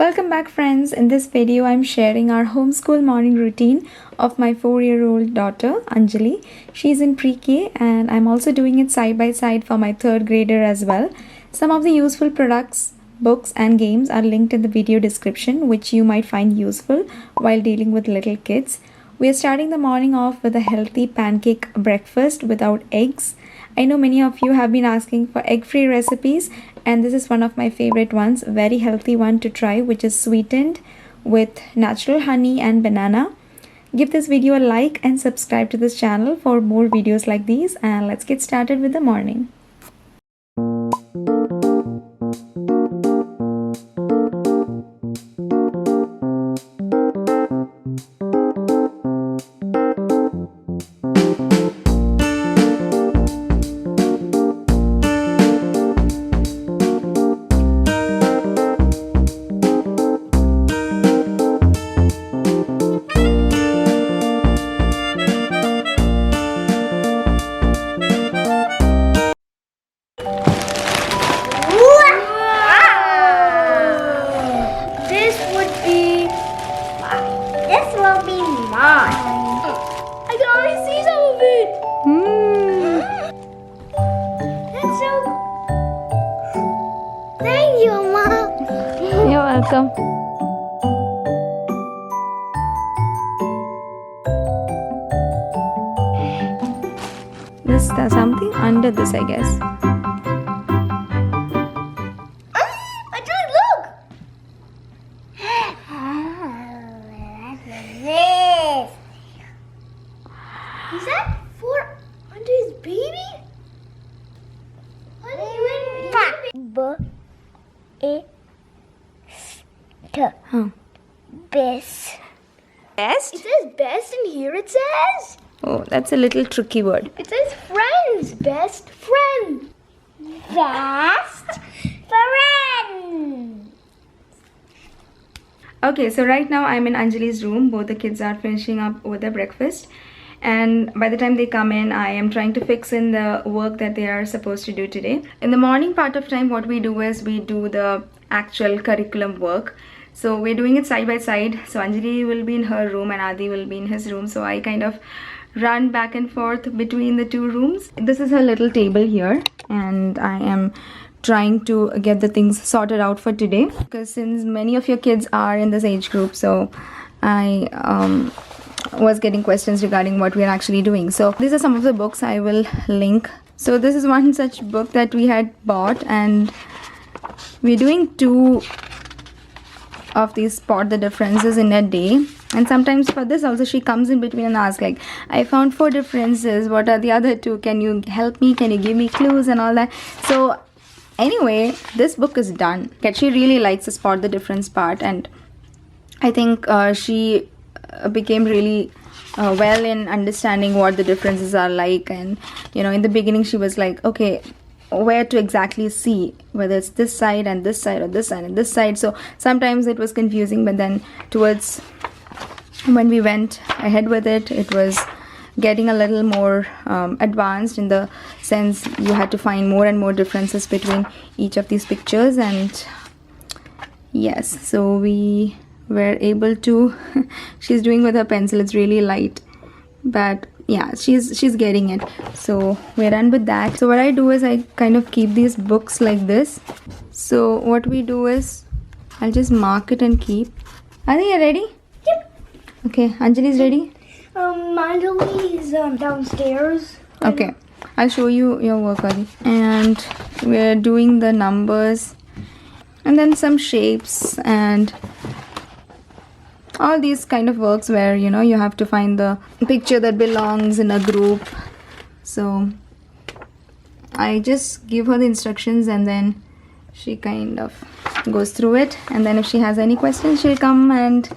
Welcome back, friends. In this video I'm sharing our homeschool morning routine of my 4-year-old daughter Anjali. She's in pre-K and I'm also doing it side by side for my 3rd grader as well. Some of the useful products, books and games are linked in the video description, which you might find useful while dealing with little kids. We are starting the morning off with a healthy pancake breakfast without eggs. I know many of you have been asking for egg-free recipes, and this is one of my favorite ones, very healthy one to try, which is sweetened with natural honey and banana. Give this video a like and subscribe to this channel for more videos like these, and let's get started with the morning. I can already see some of it. That's so. Thank you, Mom. You're welcome. There's something under this, I guess. I tried. Look. This. Is that for Andre's baby? What are you Best. Best? It says best, and here it says. Oh, that's a little tricky word. It says friends. Best friend. Best friend. Okay, so right now I'm in Anjali's room. Both the kids are finishing up with their breakfast, and by the time they come in, I am trying to fix in the work that they are supposed to do today. In the morning part of time, what we do is we do the actual curriculum work. So we're doing it side by side. So Anjali will be in her room and Adi will be in his room. So I kind of run back and forth between the two rooms. This is her little table here, and I am trying to get the things sorted out for today, because since many of your kids are in this age group, so I was getting questions regarding what we're actually doing. So these are some of the books I will link. So this is one such book that we had bought, and we're doing 2 of these spot the differences in a day. And sometimes for this also she comes in between and asks, like, I found 4 differences, what are the other 2, can you help me, can you give me clues and all that. So anyway, this book is done. She really likes the spot the difference part, and I think she became really well in understanding what the differences are like. And in the beginning she was like, okay, where to exactly see whether it's this side and this side, or this side and this side. So sometimes it was confusing, but then towards when we went ahead with it, it was getting a little more advanced, in the sense you had to find more and more differences between each of these pictures. And yes, so we were able to she's doing with her pencil, it's really light, but yeah, she's getting it. So we're done with that. So what I do is I kind of keep these books like this. So what we do is I'll just mark it and keep. Are you ready? Yep. Okay, Anjali's ready? Anjali is downstairs. Okay, I'll show you your work, Adi. And we're doing the numbers and then some shapes and all these kind of works where you have to find the picture that belongs in a group. So I just give her the instructions, and then she kind of goes through it, and then if she has any questions, she'll come and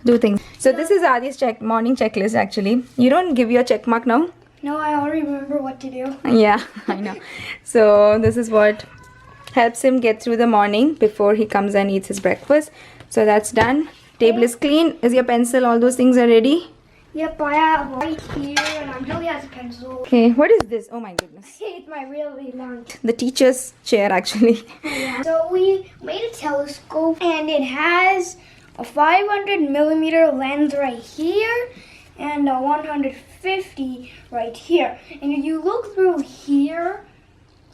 do things. So this is Adi's morning checklist. Actually, you don't give your check mark now? No, I already remember what to do. Yeah, I know. So this is what helps him get through the morning before he comes and eats his breakfast. So that's done. Table is clean. Is your pencil, all those things are ready? Yep, I have right here, and Anjali has a pencil. Okay, what is this? Oh my goodness. It's my really long. The teacher's chair actually. So we made a telescope, and it has a 500 millimeter lens right here, and a 150 right here. And if you look through here,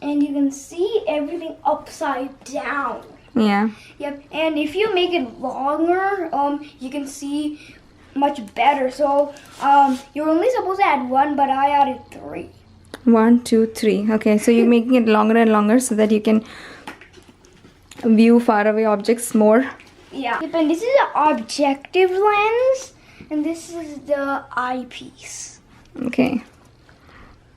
and you can see everything upside down. Yeah. Yep, and if you make it longer, you can see much better. So, you're only supposed to add 1, but I added 3. 1, 2, 3. Okay, so you're making it longer and longer so that you can view faraway objects more. Yeah. Yep, and this is an objective lens, and this is the eyepiece. Okay.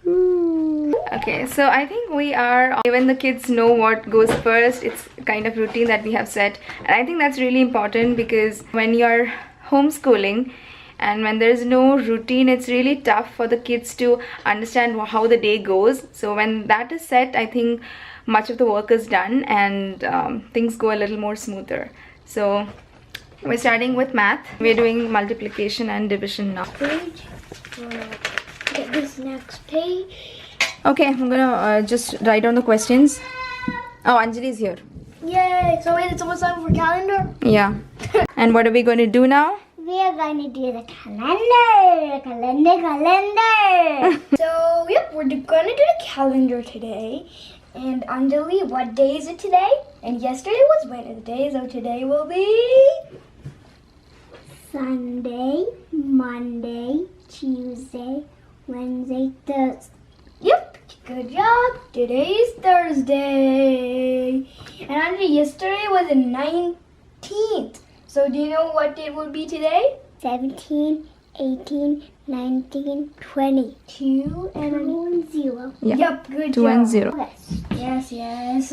Okay, so I think we are, even the kids know what goes first. It's kind of routine that we have set, and I think that's really important because when you're homeschooling and when there's no routine, it's really tough for the kids to understand how the day goes. So when that is set, I think much of the work is done, and things go a little more smoother. So we're starting with math. We're doing multiplication and division now. Page. Get this next page. Okay, I'm gonna just write down the questions. Oh, Anjali's here. Yay! So wait, it's almost time for calendar. Yeah. And what are we going to do now? We are going to do the calendar. So yep, we're going to do the calendar today. And Anjali, what day is it today? And yesterday was Wednesday, so today will be Sunday, Monday, Tuesday, Wednesday, Thursday. Yep, good job. Today is Thursday. And Anjali, yesterday was the 19th. So do you know what it will be today? 17, 18, 19, 20. 2 and 1, 0. Yeah. Yep, good 2 job. and 0. Yes. It's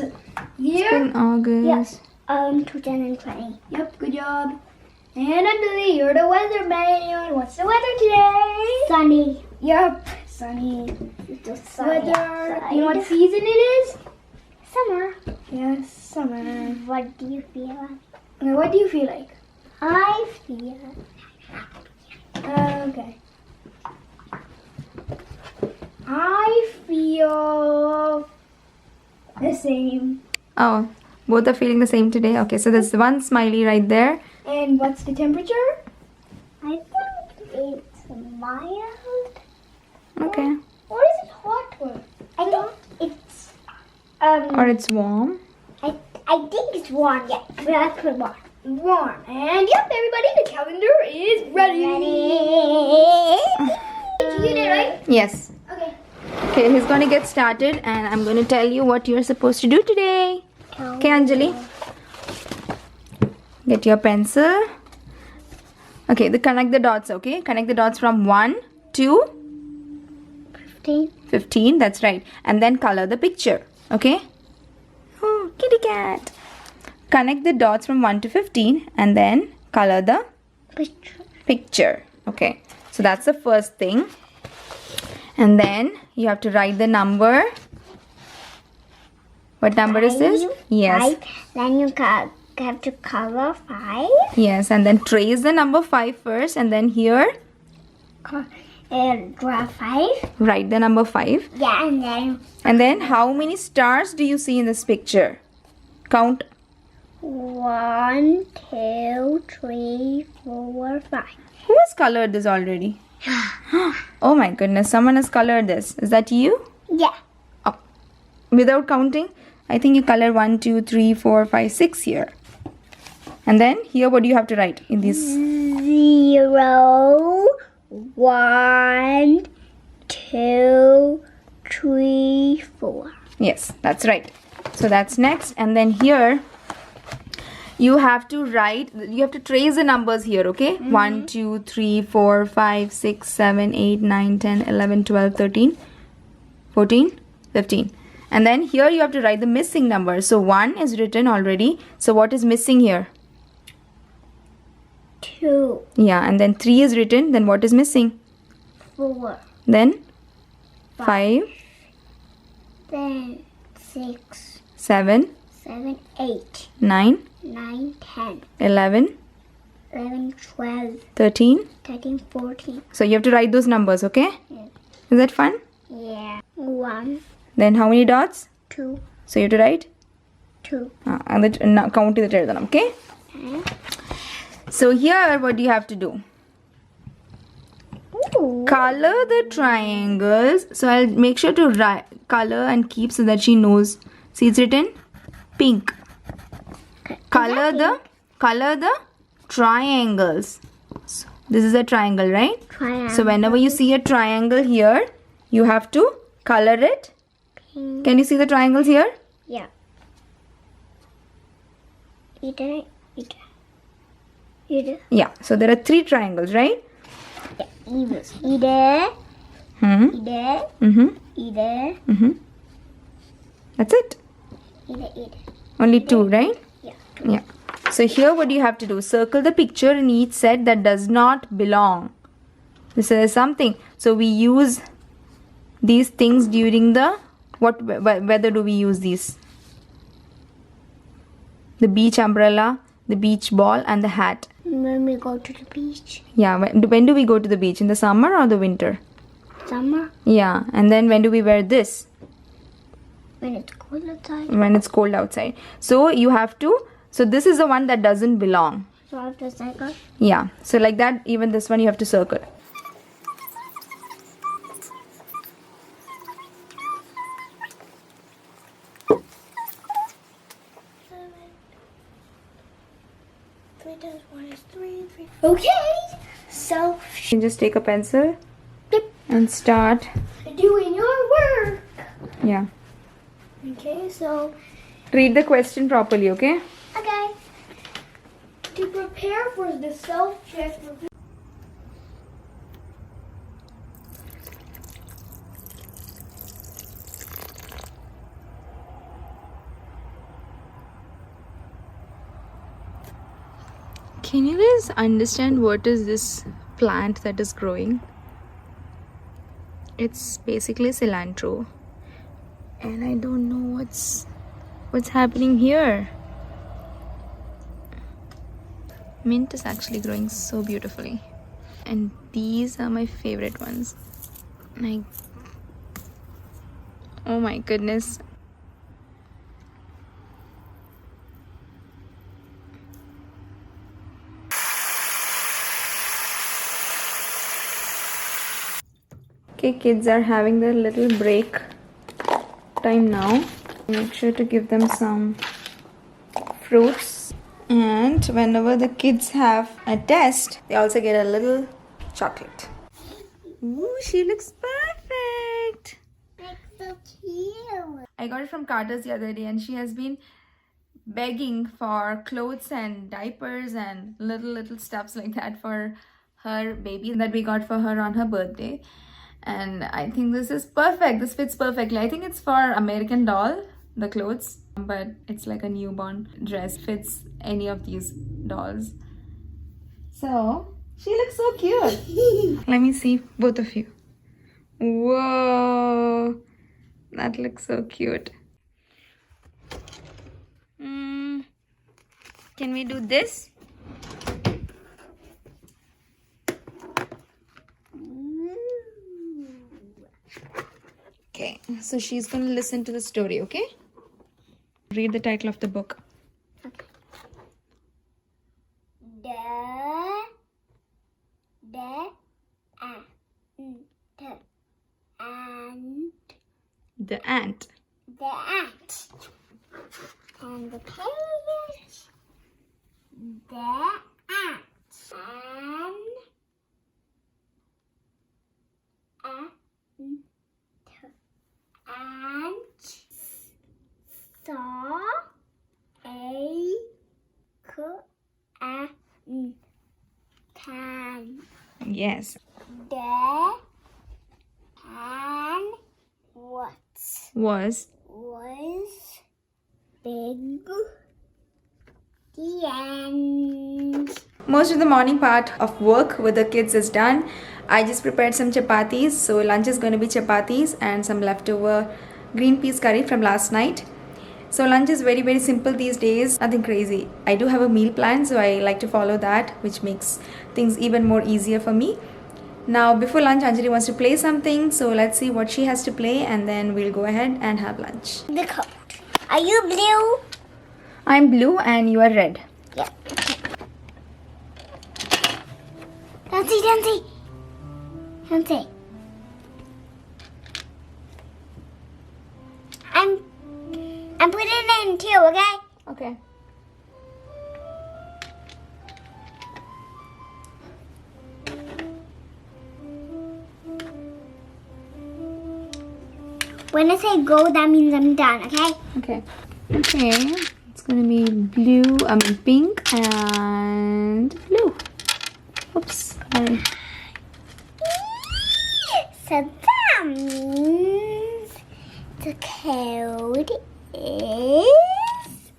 in August. 2020. Yep, good job. And Anjali, you're the weatherman. What's the weather today? Sunny. Yep, sunny. It's a sunny outside. You know what season it is? Summer. Yes, summer. What do you feel like? What do you feel like? I feel okay. I feel the same. Oh, both are feeling the same today. Okay, so there's one smiley right there. And what's the temperature? I think it's mild. Okay. Or is it hot one? I think it's Or it's warm. I think it's warm. Yeah, that's put warm. Warm. And yep, everybody, the calendar is ready. You did it, right? Yes. Okay. Okay, he's going to get started and I'm going to tell you what you're supposed to do today. Okay, Anjali. Get your pencil. Okay, connect the dots, okay? Connect the dots from 1 to 15. That's right. And then color the picture, okay? Oh, kitty cat. Connect the dots from 1 to 15 and then color the picture. Okay, so that's the first thing. And then you have to write the number. What number is this? Yes. 5. Then you have to color 5. Yes, and then trace the number 5 first, and then here And draw 5. write the number 5. Yeah, and then And then how many stars do you see in this picture? Count. 1, 2, 3, 4, 5. Who has colored this already? Oh my goodness, someone has colored this. Is that you? Yeah. Oh. Without counting, I think you color 1, 2, 3, 4, 5, 6 here. And then here what do you have to write in this? 0, 1, 2, 3, 4. Yes, that's right. So that's next. And then here you have to write, you have to trace the numbers here, okay? 1, 2, 3, 4, 5, 6, 7, 8, 9, 10, 11, 12, 13, 14, 15. And then here you have to write the missing number. So 1 is written already. So what is missing here? 2, Yeah, and then 3 is written. Then what is missing? 4, Then 5, then 6, 7, 7, 8, 9, 9, 10, 11, 11, 12, 13. 13, 14. So you have to write those numbers, okay? Yeah. Is that fun? Yeah. 1, Then how many dots? 2, So you have to write? 2. And count the children, okay? Okay. So here, what do you have to do? Ooh. Color the triangles. So I'll make sure to color and keep so that she knows. See, it's written pink. Color the triangles. So this is a triangle, right? Triangle. So whenever you see a triangle here, you have to color it. Pink. Can you see the triangles here? Yeah. Either. Yeah. So there are 3 triangles, right? Either. That's it. Either. Only 2, right? Yeah. Yeah. So here what do you have to do? Circle the picture in each set that does not belong. This is something. So we use these things during the whether do we use these? The beach umbrella, the beach ball and the hat. When we go to the beach. Yeah, when do we go to the beach? In the summer or the winter? Summer. Yeah, and then when do we wear this? When it's cold outside. When it's cold outside. So you have to, so this is the one that doesn't belong. So I have to circle. Yeah, so like that, even this one you have to circle. Okay. So You can just take a pencil Yep. and start. doing your work. Yeah. Okay, so Read the question properly, okay? okay. To prepare for the self-check review. Can you guys understand what is this plant that is growing? It's basically cilantro. And I don't know what's happening here. Mint is actually growing so beautifully. And these are my favorite ones. Like, oh my goodness. Okay, kids are having their little break time now. Make sure to give them some fruits. And whenever the kids have a test, they also get a little chocolate. Ooh, she looks perfect. That's so cute. I got it from Carter's the other day and she has been begging for clothes and diapers and little stuffs like that for her baby that we got for her on her birthday. And I think this is perfect. This fits perfectly. I think it's for American Doll, the clothes, but it's like a newborn dress. Fits any of these dolls. So she looks so cute. Let me see both of you. Whoa, that looks so cute. Can we do this? Okay, so she's going to listen to the story, okay? Read the title of the book. Okay. The ant. The ant. And the page. The ant. And saw a can. Yes. The can Was big. The end. most of the morning part of work with the kids is done. I just prepared some chapatis, so lunch is going to be chapatis and some leftover green peas curry from last night. So lunch is very, very simple these days, nothing crazy. I do have a meal plan, so I like to follow that, which makes things even more easier for me. Now before lunch, Anjali wants to play something, so let's see what she has to play and then we'll go ahead and have lunch. The code. Are you blue? I'm blue and you are red. Yeah. Don't say. I'm putting it in too, okay? Okay. When I say go, that means I'm done, okay? Okay. It's gonna be pink and blue. Oops. Sorry. So that means the code is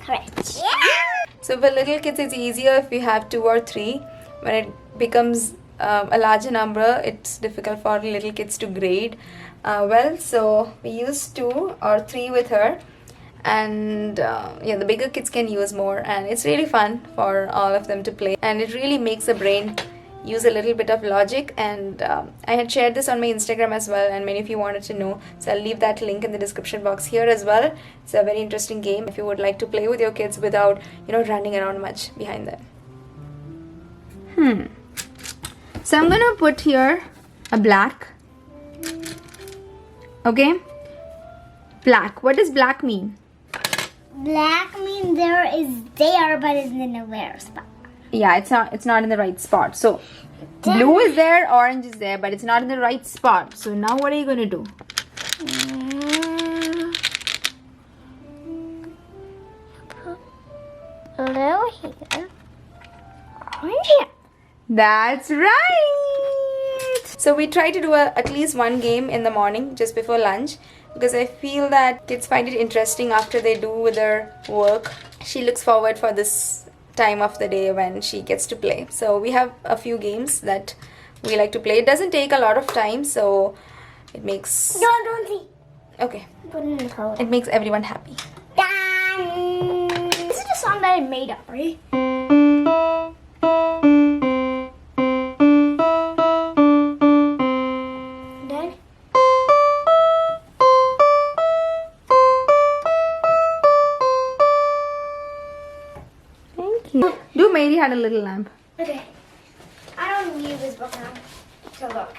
correct. Yeah! So for little kids, it's easier if you have 2 or 3. When it becomes a larger number, it's difficult for little kids to grade well. So we use 2 or 3 with her, and the bigger kids can use more, and it's really fun for all of them to play, and it really makes the brain use a little bit of logic. And I had shared this on my Instagram as well, and many of you wanted to know, so I'll leave that link in the description box here as well. It's a very interesting game if you would like to play with your kids without running around much behind them. So I'm gonna put here a black. Okay, black. What does black mean? Black means there, but it's in a rare spot. Yeah, it's not in the right spot. So blue is there, orange is there, but it's not in the right spot. So now what are you gonna do? Blue here, orange here. That's right. So we try to do at least one game in the morning just before lunch, because I feel that kids find it interesting after they do with their work. She looks forward for this time of the day when she gets to play. So we have a few games that we like to play. It doesn't take a lot of time, so it makes... Don't see. Okay. Put it in the code. It makes everyone happy. Done. This is a song that I made up, right? Done? Thank you. Do Mary had a little lamp. Okay. I don't use this book now. So look.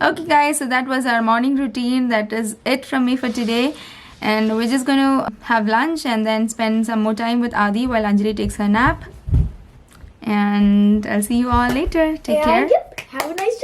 Okay guys, so that was our morning routine. That is it from me for today, and we're just going to have lunch and then spend some more time with Adi while Anjali takes her nap. And I'll see you all later. Take care. Yep. Have a nice day.